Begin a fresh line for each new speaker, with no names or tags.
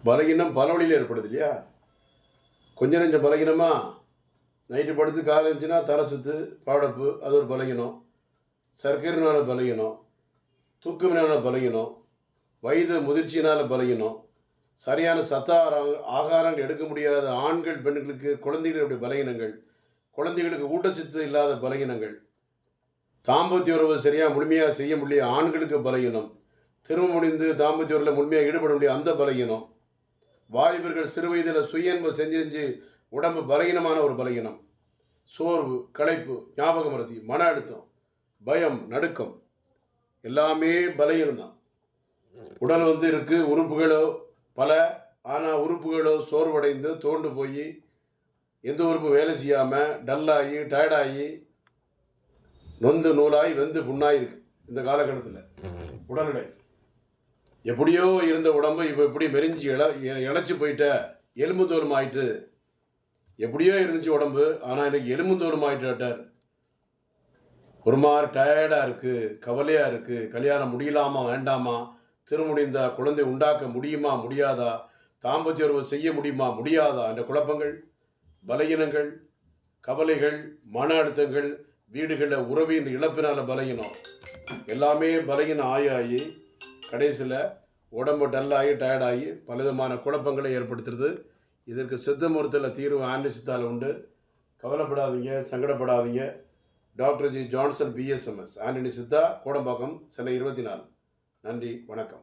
பலகீனம் பல வழியில் ஏற்படுது இல்லையா? கொஞ்சம் நெஞ்ச பலகீனமா நைட்டு படுத்து காலை இருந்துச்சுன்னா தலை சுற்று பாடப்பு, அது ஒரு பலகீனம். சர்க்கரைனால பலகீனம், தூக்கமினால பலகீனம், வயது முதிர்ச்சியினால் பலகீனம், சரியான சத்தார ஆகாரங்கள் எடுக்க முடியாத ஆண்கள் பெண்களுக்கு குழந்தைகளுடைய பலகீனங்கள், குழந்தைகளுக்கு ஊட்டச்சத்து இல்லாத பலகீனங்கள், தாம்பத்திய உறவு சரியாக முழுமையாக செய்ய முடிய ஆண்களுக்கு பலகீனம், திருமணம் முடிந்து தாம்பத்திய உறவில் முழுமையாக ஈடுபட முடியும் அந்த பலகீனம், வாலிபர்கள் சிறு வயதில் சுய இன்பம் செஞ்சு செஞ்சு உடம்பு பலகீனமான ஒரு பலகீனம், சோர்வு, களைப்பு, ஞாபக மறதி, மன அழுத்தம், பயம், நடுக்கம் எல்லாமே பலகீனம் தான். உடல் இருக்குது, உறுப்புகளோ பல, ஆனால் உறுப்புகளோ சோர்வடைந்து தோண்டு போய் எந்த உறுப்பு வேலை செய்யாமல் டல்லாகி டயர்டாகி நொந்து நூலாகி வெந்து புண்ணாகி இருக்குது இந்த காலகட்டத்தில். உடல்நிலை எப்படியோ இருந்த உடம்பு இப்போ எப்படி மெரிஞ்சு இழைச்சி போயிட்ட, எலும்பு தோலும் ஆயிட்டு. எப்படியோ இருந்துச்சு உடம்பு, ஆனால் இன்னைக்கு எலும்பு தோலும் ஆயிட்டார். ஒரு மாதிரி டயர்டாக இருக்குது, கவலையாக இருக்குது, கல்யாணம் முடியலாமா வேண்டாமா, திருமுடிந்தா குழந்தை உண்டாக்க முடியுமா முடியாதா, தாம்பத்திய உறவு செய்ய முடியுமா முடியாதா என்ற குழப்பங்கள், பலகீனங்கள், கவலைகள், மன அழுத்தங்கள், வீடுகளில் உறவின் இழப்பினால் பலகீனம், எல்லாமே பலகீனம் ஆகி கடைசியில் உடம்பு டல்லாகி டயர்டாகி பலவிதமான குழப்பங்களை ஏற்படுத்துறது. இதற்கு சித்த மருத்துவத்தில் தீர்வு ஆண்டி சித்தால் உண்டு. கவலைப்படாதீங்க, சங்கடப்படாதீங்க. Doctor G Johnson BSMS Antony Siddha, Kodambakkam, Chennai 24. நன்றி, வணக்கம்.